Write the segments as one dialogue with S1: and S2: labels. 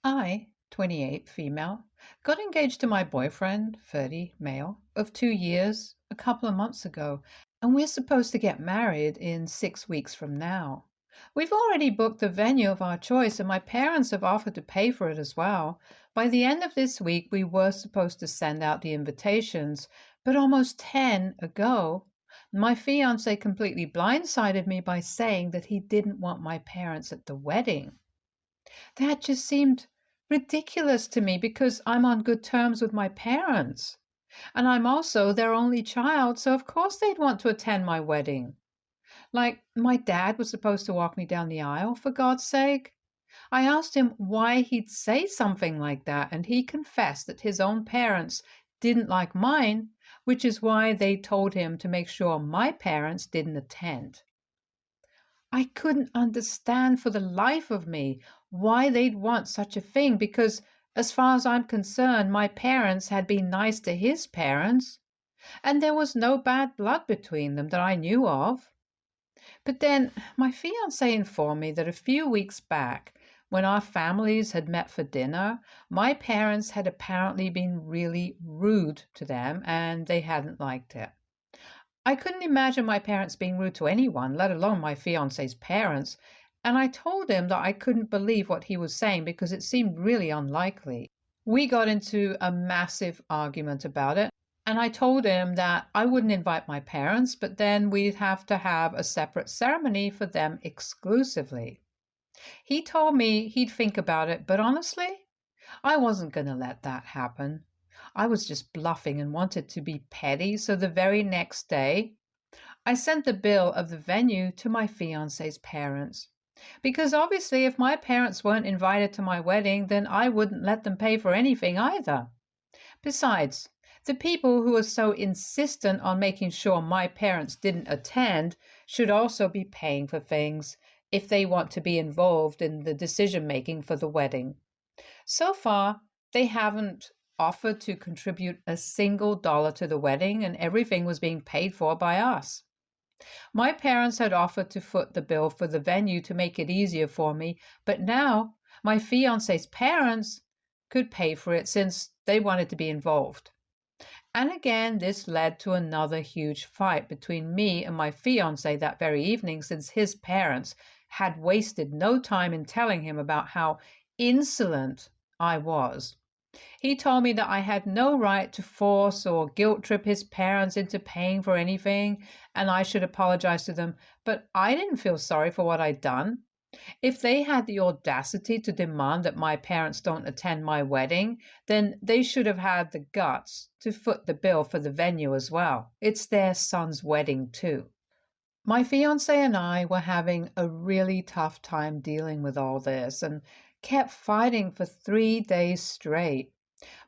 S1: I, 28, female, got engaged to my boyfriend, 30, male, of 2 years a couple of months ago, and we're supposed to get married in 6 weeks from now. We've already booked the venue of our choice, and my parents have offered to pay for it as well. By the end of this week, we were supposed to send out the invitations, but almost 10 ago, my fiance completely blindsided me by saying that he didn't want my parents at the wedding. That just seemed ridiculous to me because I'm on good terms with my parents. And I'm also their only child, so of course they'd want to attend my wedding. Like, my dad was supposed to walk me down the aisle, for God's sake. I asked him why he'd say something like that, and he confessed that his own parents didn't like mine, which is why they told him to make sure my parents didn't attend. I couldn't understand for the life of me why they'd want such a thing because, as far as I'm concerned, my parents had been nice to his parents, and there was no bad blood between them that I knew of. But then my fiance informed me that a few weeks back, when our families had met for dinner, my parents had apparently been really rude to them and they hadn't liked it. I couldn't imagine my parents being rude to anyone, let alone my fiance's parents, and I told him that I couldn't believe what he was saying because it seemed really unlikely. We got into a massive argument about it, and I told him that I wouldn't invite my parents, but then we'd have to have a separate ceremony for them exclusively. He told me he'd think about it, but honestly, I wasn't going to let that happen. I was just bluffing and wanted to be petty, so the very next day, I sent the bill of the venue to my fiance's parents. Because obviously, if my parents weren't invited to my wedding, then I wouldn't let them pay for anything either. Besides, the people who are so insistent on making sure my parents didn't attend should also be paying for things if they want to be involved in the decision making for the wedding. So far, they haven't offered to contribute a single dollar to the wedding, and everything was being paid for by us. My parents had offered to foot the bill for the venue to make it easier for me, but now my fiance's parents could pay for it since they wanted to be involved. And again, this led to another huge fight between me and my fiance that very evening, since his parents had wasted no time in telling him about how insolent I was. He told me that I had no right to force or guilt trip his parents into paying for anything, and I should apologize to them, but I didn't feel sorry for what I'd done. If they had the audacity to demand that my parents don't attend my wedding, then they should have had the guts to foot the bill for the venue as well. It's their son's wedding too. My fiance and I were having a really tough time dealing with all this and kept fighting for 3 days straight.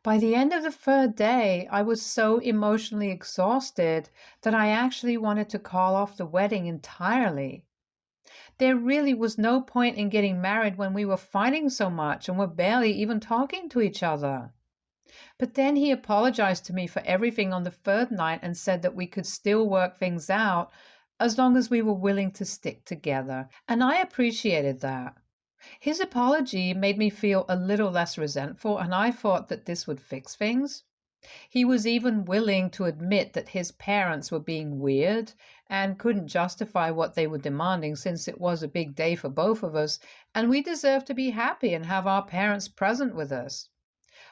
S1: By the end of the third day, I was so emotionally exhausted that I actually wanted to call off the wedding entirely. There really was no point in getting married when we were fighting so much and were barely even talking to each other. But then he apologized to me for everything on the third night and said that we could still work things out as long as we were willing to stick together, and I appreciated that. His apology made me feel a little less resentful, and I thought that this would fix things. He was even willing to admit that his parents were being weird and couldn't justify what they were demanding since it was a big day for both of us, and we deserved to be happy and have our parents present with us.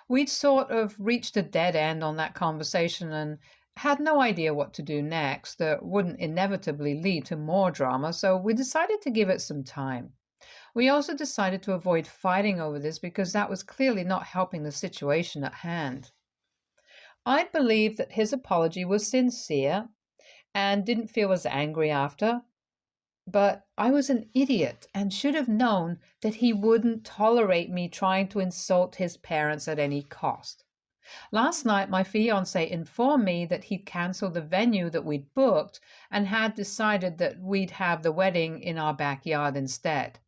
S1: We'd sort of reached a dead end on that conversation and had no idea what to do next that wouldn't inevitably lead to more drama, so we decided to give it some time. We also decided to avoid fighting over this because that was clearly not helping the situation at hand. I believe that his apology was sincere and didn't feel as angry after, but I was an idiot and should have known that he wouldn't tolerate me trying to insult his parents at any cost. Last night, my fiance informed me that he'd canceled the venue that we'd booked and had decided that we'd have the wedding in our backyard instead.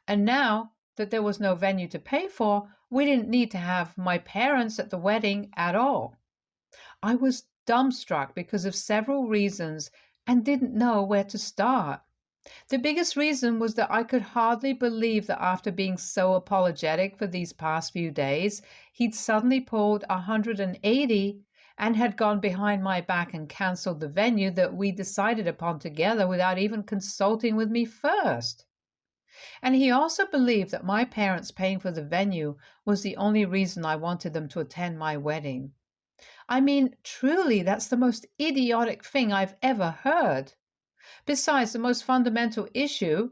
S1: And now that there was no venue to pay for, we didn't need to have my parents at the wedding at all. I was dumbstruck because of several reasons and didn't know where to start. The biggest reason was that I could hardly believe that after being so apologetic for these past few days, he'd suddenly pulled 180 and had gone behind my back and cancelled the venue that we decided upon together without even consulting with me first. And he also believed that my parents paying for the venue was the only reason I wanted them to attend my wedding. I mean, truly, that's the most idiotic thing I've ever heard. Besides, the most fundamental issue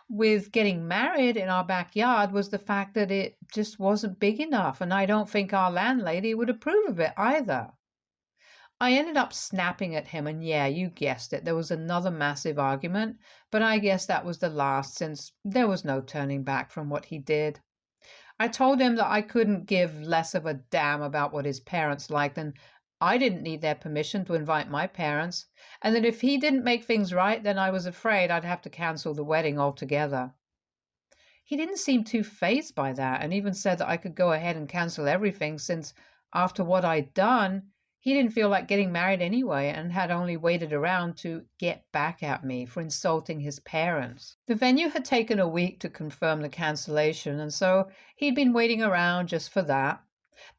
S1: with getting married in our backyard was the fact that it just wasn't big enough, and I don't think our landlady would approve of it either. I ended up snapping at him, and yeah, you guessed it, there was another massive argument, but I guess that was the last since there was no turning back from what he did. I told him that I couldn't give less of a damn about what his parents liked, and I didn't need their permission to invite my parents, and that if he didn't make things right, then I was afraid I'd have to cancel the wedding altogether. He didn't seem too fazed by that, and even said that I could go ahead and cancel everything since, after what I'd done, he didn't feel like getting married anyway and had only waited around to get back at me for insulting his parents. The venue had taken a week to confirm the cancellation, and so he'd been waiting around just for that.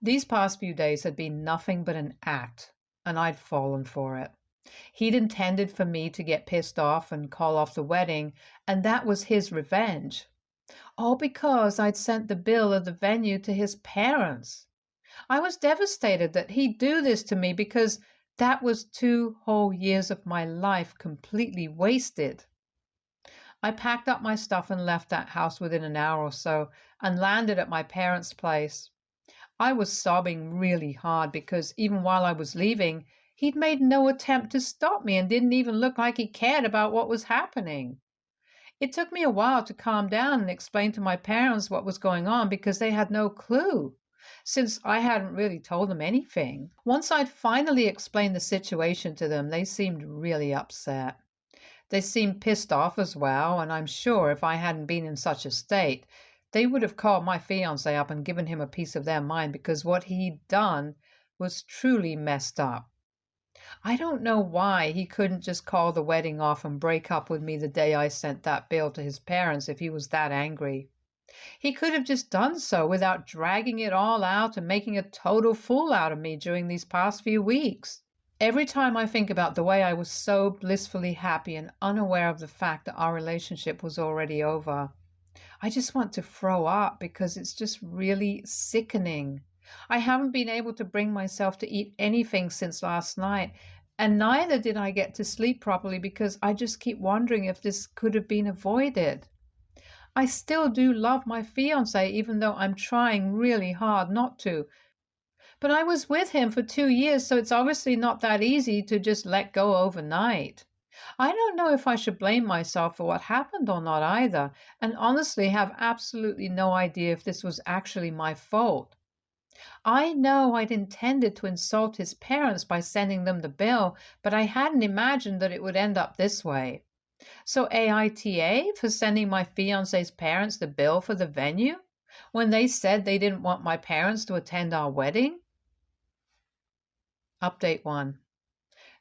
S1: These past few days had been nothing but an act, and I'd fallen for it. He'd intended for me to get pissed off and call off the wedding, and that was his revenge. All because I'd sent the bill of the venue to his parents. I was devastated that he'd do this to me because that was 2 whole years of my life completely wasted. I packed up my stuff and left that house within an hour or so and landed at my parents' place. I was sobbing really hard because even while I was leaving, he'd made no attempt to stop me and didn't even look like he cared about what was happening. It took me a while to calm down and explain to my parents what was going on because they had no clue, since I hadn't really told them anything. Once I'd finally explained the situation to them, they seemed really upset. They seemed pissed off as well, and I'm sure if I hadn't been in such a state, they would have called my fiance up and given him a piece of their mind because what he'd done was truly messed up. I don't know why he couldn't just call the wedding off and break up with me the day I sent that bill to his parents if he was that angry. He could have just done so without dragging it all out and making a total fool out of me during these past few weeks. Every time I think about the way I was so blissfully happy and unaware of the fact that our relationship was already over, I just want to throw up because it's just really sickening. I haven't been able to bring myself to eat anything since last night, and neither did I get to sleep properly because I just keep wondering if this could have been avoided. I still do love my fiance, even though I'm trying really hard not to. But I was with him for 2 years, so it's obviously not that easy to just let go overnight. I don't know if I should blame myself for what happened or not either, and honestly have absolutely no idea if this was actually my fault. I know I'd intended to insult his parents by sending them the bill, but I hadn't imagined that it would end up this way. So AITA for sending my fiance's parents the bill for the venue when they said they didn't want my parents to attend our wedding? Update 1.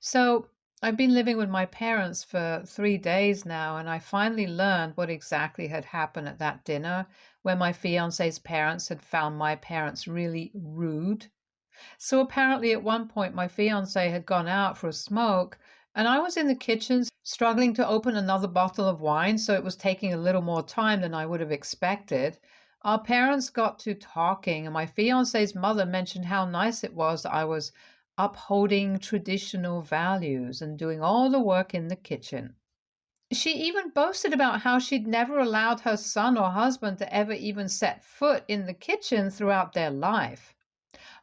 S1: So I've been living with my parents for 3 days now, and I finally learned what exactly had happened at that dinner where my fiance's parents had found my parents really rude. So apparently at one point my fiance had gone out for a smoke, and I was in the kitchen struggling to open another bottle of wine, so it was taking a little more time than I would have expected. Our parents got to talking, and my fiance's mother mentioned how nice it was that I was upholding traditional values and doing all the work in the kitchen. She even boasted about how she'd never allowed her son or husband to ever even set foot in the kitchen throughout their life.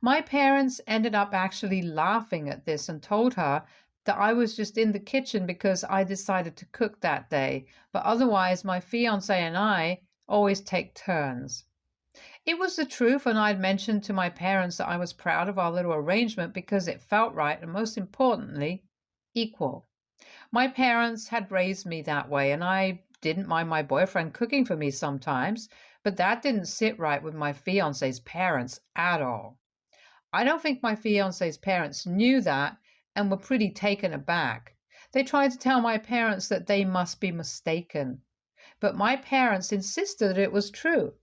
S1: My parents ended up actually laughing at this and told her that I was just in the kitchen because I decided to cook that day, but otherwise my fiance and I always take turns. It was the truth, and I'd mentioned to my parents that I was proud of our little arrangement because it felt right and, most importantly, equal. My parents had raised me that way, and I didn't mind my boyfriend cooking for me sometimes, but that didn't sit right with my fiance's parents at all. I don't think my fiance's parents knew that and were pretty taken aback. They tried to tell my parents that they must be mistaken, but my parents insisted that it was true.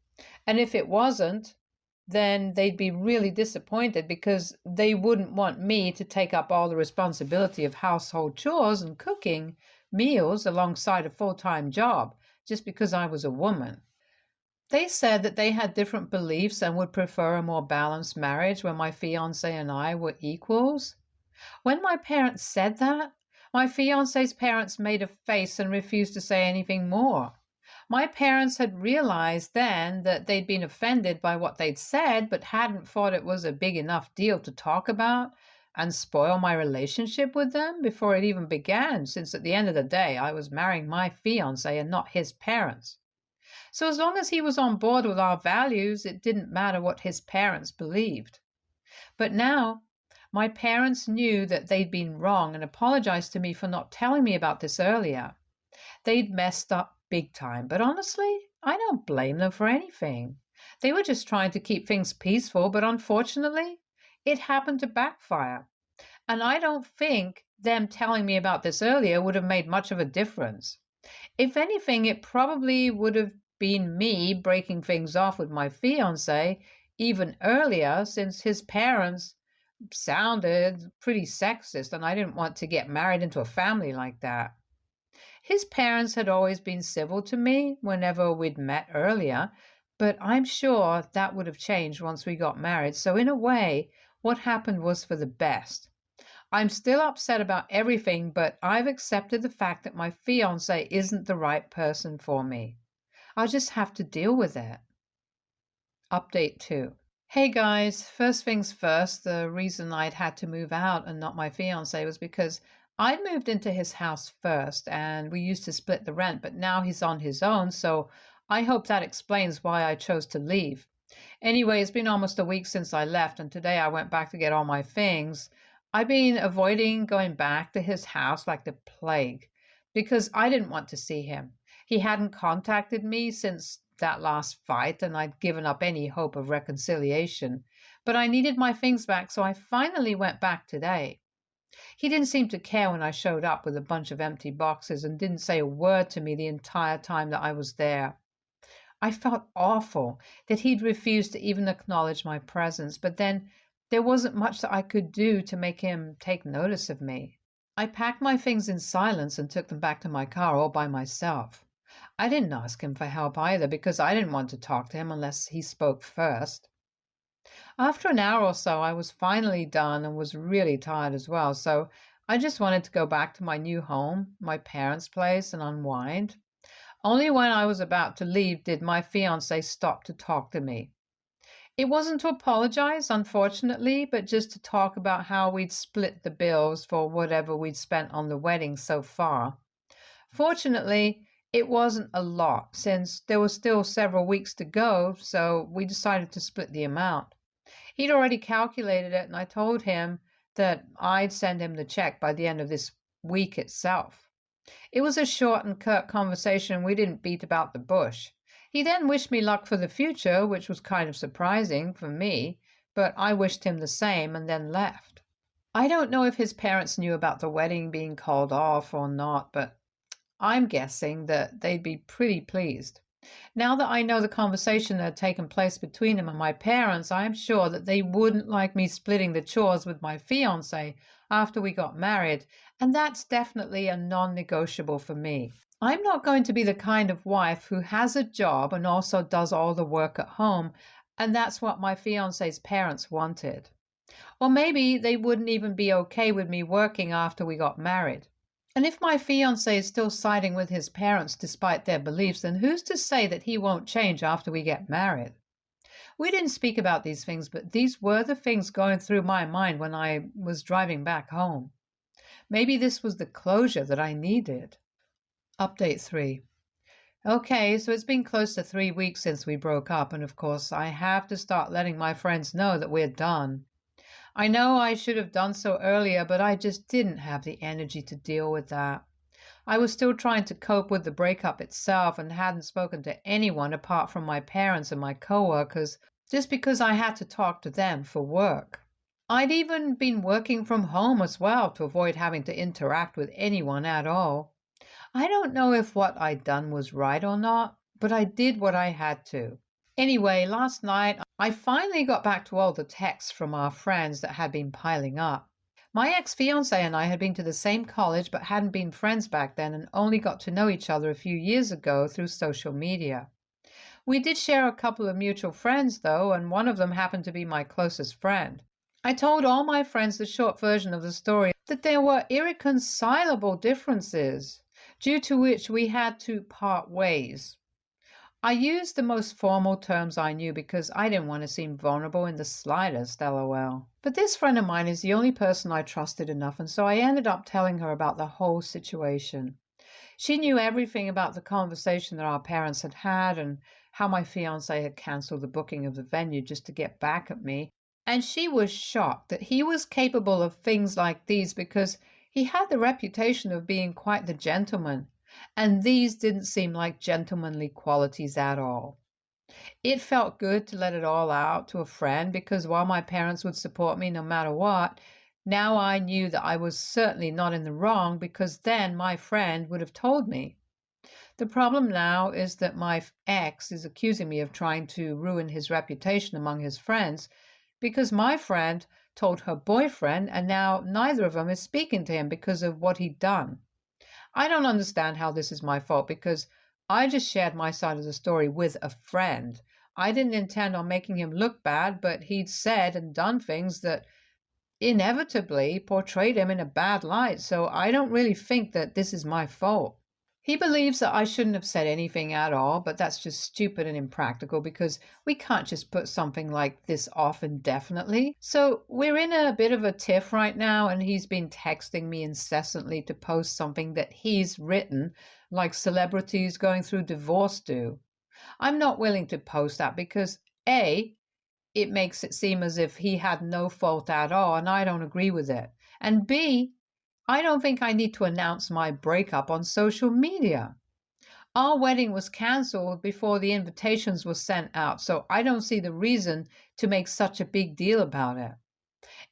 S1: And if it wasn't, then they'd be really disappointed because they wouldn't want me to take up all the responsibility of household chores and cooking meals alongside a full-time job just because I was a woman. They said that they had different beliefs and would prefer a more balanced marriage where my fiance and I were equals. When my parents said that, my fiance's parents made a face and refused to say anything more. My parents had realized then that they'd been offended by what they'd said, but hadn't thought it was a big enough deal to talk about and spoil my relationship with them before it even began, since at the end of the day, I was marrying my fiance and not his parents. So as long as he was on board with our values, it didn't matter what his parents believed. But now, my parents knew that they'd been wrong and apologized to me for not telling me about this earlier. They'd messed up big time, but honestly, I don't blame them for anything. They were just trying to keep things peaceful, but unfortunately, it happened to backfire. And I don't think them telling me about this earlier would have made much of a difference. If anything, it probably would have been me breaking things off with my fiance even earlier, since his parents sounded pretty sexist and I didn't want to get married into a family like that. His parents had always been civil to me whenever we'd met earlier, but I'm sure that would have changed once we got married. So in a way, what happened was for the best. I'm still upset about everything, but I've accepted the fact that my fiance isn't the right person for me. I'll just have to deal with it. Update 2. Hey guys, first things first, the reason I'd had to move out and not my fiance was because I'd moved into his house first and we used to split the rent, but now he's on his own, so I hope that explains why I chose to leave. Anyway, it's been almost a week since I left, and today I went back to get all my things. I've been avoiding going back to his house like the plague because I didn't want to see him. He hadn't contacted me since that last fight, and I'd given up any hope of reconciliation. But I needed my things back, so I finally went back today. He didn't seem to care when I showed up with a bunch of empty boxes and didn't say a word to me the entire time that I was there. I felt awful that he'd refused to even acknowledge my presence, but then there wasn't much that I could do to make him take notice of me. I packed my things in silence and took them back to my car all by myself. I didn't ask him for help either because I didn't want to talk to him unless he spoke first. After an hour or so, I was finally done and was really tired as well, so I just wanted to go back to my new home, my parents' place, and unwind. Only when I was about to leave did my fiancé stop to talk to me. It wasn't to apologize, unfortunately, but just to talk about how we'd split the bills for whatever we'd spent on the wedding so far. Fortunately, it wasn't a lot, since there were still several weeks to go, so we decided to split the amount. He'd already calculated it, and I told him that I'd send him the check by the end of this week itself. It was a short and curt conversation, and we didn't beat about the bush. He then wished me luck for the future, which was kind of surprising for me, but I wished him the same and then left. I don't know if his parents knew about the wedding being called off or not, but I'm guessing that they'd be pretty pleased. Now that I know the conversation that had taken place between him and my parents, I am sure that they wouldn't like me splitting the chores with my fiancé after we got married, and that's definitely a non-negotiable for me. I'm not going to be the kind of wife who has a job and also does all the work at home, and that's what my fiancé's parents wanted. Or maybe they wouldn't even be okay with me working after we got married. And if my fiancé is still siding with his parents despite their beliefs, then who's to say that he won't change after we get married? We didn't speak about these things, but these were the things going through my mind when I was driving back home. Maybe this was the closure that I needed. Update 3. Okay, so it's been close to 3 weeks since we broke up, and of course I have to start letting my friends know that we're done. I know I should have done so earlier, but I just didn't have the energy to deal with that. I was still trying to cope with the breakup itself and hadn't spoken to anyone apart from my parents and my coworkers, just because I had to talk to them for work. I'd even been working from home as well to avoid having to interact with anyone at all. I don't know if what I'd done was right or not, but I did what I had to. Anyway, last night I finally got back to all the texts from our friends that had been piling up. My ex-fiance and I had been to the same college but hadn't been friends back then and only got to know each other a few years ago through social media. We did share a couple of mutual friends though, and one of them happened to be my closest friend. I told all my friends the short version of the story that there were irreconcilable differences, due to which we had to part ways. I used the most formal terms I knew because I didn't want to seem vulnerable in the slightest, lol. But this friend of mine is the only person I trusted enough, and so I ended up telling her about the whole situation. She knew everything about the conversation that our parents had had and how my fiance had cancelled the booking of the venue just to get back at me. And she was shocked that he was capable of things like these because he had the reputation of being quite the gentleman, and these didn't seem like gentlemanly qualities at all. It felt good to let it all out to a friend because while my parents would support me no matter what, now I knew that I was certainly not in the wrong because then my friend would have told me. The problem now is that my ex is accusing me of trying to ruin his reputation among his friends because my friend told her boyfriend, and now neither of them is speaking to him because of what he'd done. I don't understand how this is my fault because I just shared my side of the story with a friend. I didn't intend on making him look bad, but he'd said and done things that inevitably portrayed him in a bad light, so I don't really think that this is my fault. He believes that I shouldn't have said anything at all, but that's just stupid and impractical because we can't just put something like this off indefinitely. So we're in a bit of a tiff right now, and he's been texting me incessantly to post something that he's written, like celebrities going through divorce do. I'm not willing to post that because A, it makes it seem as if he had no fault at all, and I don't agree with it. And B, I don't think I need to announce my breakup on social media. Our wedding was cancelled before the invitations were sent out, so I don't see the reason to make such a big deal about it.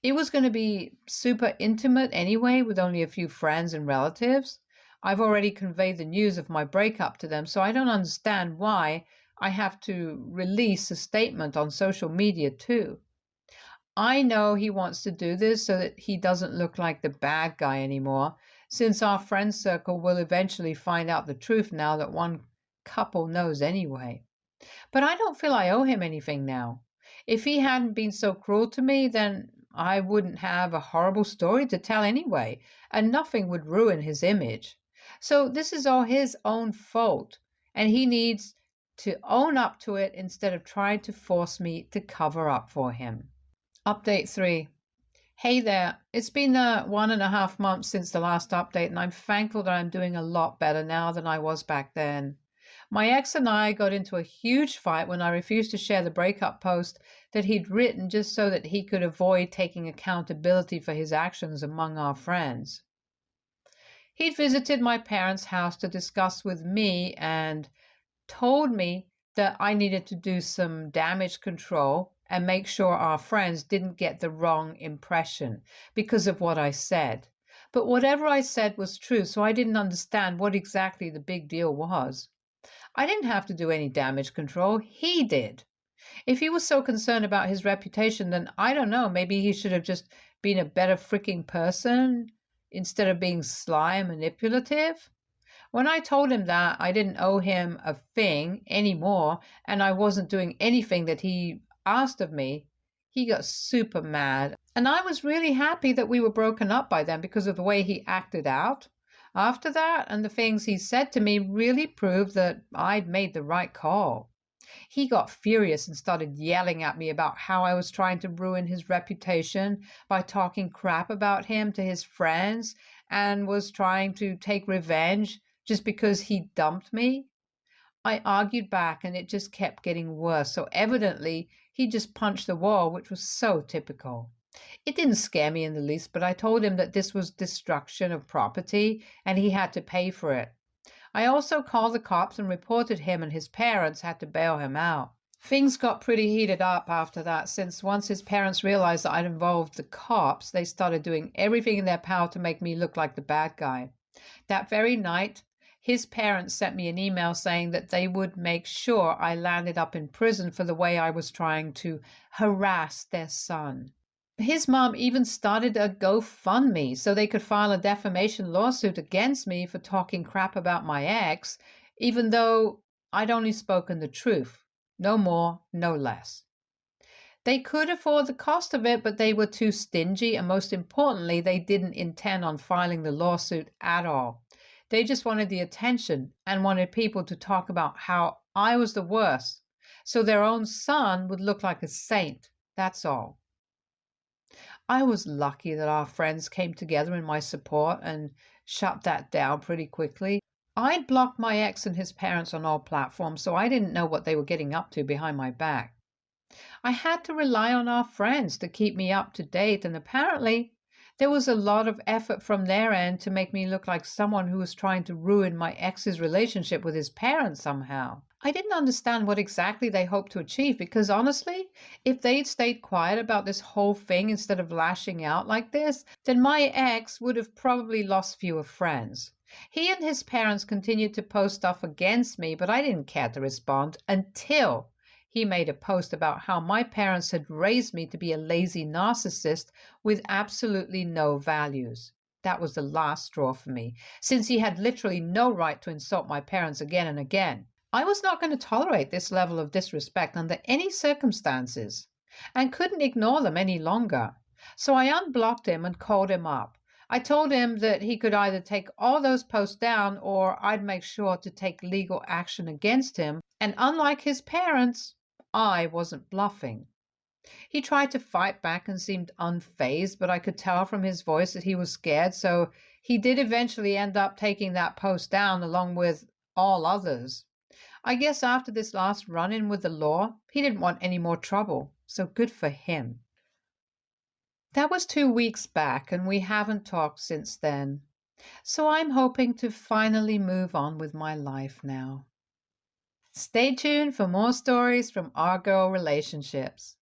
S1: It was going to be super intimate anyway, with only a few friends and relatives. I've already conveyed the news of my breakup to them, so I don't understand why I have to release a statement on social media too. I know he wants to do this so that he doesn't look like the bad guy anymore, since our friend circle will eventually find out the truth now that one couple knows anyway. But I don't feel I owe him anything now. If he hadn't been so cruel to me, then I wouldn't have a horrible story to tell anyway, and nothing would ruin his image. So this is all his own fault, and he needs to own up to it instead of trying to force me to cover up for him. Update 3. Hey there. It's been 1.5 months since the last update, and I'm thankful that I'm doing a lot better now than I was back then. My ex and I got into a huge fight when I refused to share the breakup post that he'd written just so that he could avoid taking accountability for his actions among our friends. He'd visited my parents' house to discuss with me and told me that I needed to do some damage control and make sure our friends didn't get the wrong impression because of what I said. But whatever I said was true, so I didn't understand what exactly the big deal was. I didn't have to do any damage control. He did. If he was so concerned about his reputation, then I don't know, maybe he should have just been a better freaking person instead of being sly and manipulative. When I told him that I didn't owe him a thing anymore and I wasn't doing anything that he asked of me, he got super mad. And I was really happy that we were broken up by then because of the way he acted out. After that, and the things he said to me really proved that I'd made the right call. He got furious and started yelling at me about how I was trying to ruin his reputation by talking crap about him to his friends and was trying to take revenge just because he dumped me. I argued back and it just kept getting worse, so evidently he just punched the wall, which was so typical. It didn't scare me in the least, but I told him that this was destruction of property and he had to pay for it. I also called the cops and reported him, and his parents had to bail him out. Things got pretty heated up after that, since once his parents realized that I'd involved the cops, they started doing everything in their power to make me look like the bad guy. That very night, his parents sent me an email saying that they would make sure I landed up in prison for the way I was trying to harass their son. His mom even started a GoFundMe so they could file a defamation lawsuit against me for talking crap about my ex, even though I'd only spoken the truth. No more, no less. They could afford the cost of it, but they were too stingy, and most importantly, they didn't intend on filing the lawsuit at all. They just wanted the attention and wanted people to talk about how I was the worst, so their own son would look like a saint. That's all. I was lucky that our friends came together in my support and shut that down pretty quickly. I'd blocked my ex and his parents on all platforms, so I didn't know what they were getting up to behind my back. I had to rely on our friends to keep me up to date, and apparently there was a lot of effort from their end to make me look like someone who was trying to ruin my ex's relationship with his parents somehow. I didn't understand what exactly they hoped to achieve because honestly, if they'd stayed quiet about this whole thing instead of lashing out like this, then my ex would have probably lost fewer friends. He and his parents continued to post stuff against me, but I didn't care to respond until he made a post about how my parents had raised me to be a lazy narcissist with absolutely no values. That was the last straw for me, since he had literally no right to insult my parents again and again. I was not going to tolerate this level of disrespect under any circumstances, and couldn't ignore them any longer. So I unblocked him and called him up. I told him that he could either take all those posts down or I'd make sure to take legal action against him. And unlike his parents, I wasn't bluffing. He tried to fight back and seemed unfazed, but I could tell from his voice that he was scared, so he did eventually end up taking that post down along with all others. I guess after this last run-in with the law, he didn't want any more trouble, so good for him. That was 2 weeks back, and we haven't talked since then. So I'm hoping to finally move on with my life now. Stay tuned for more stories from our girl relationships.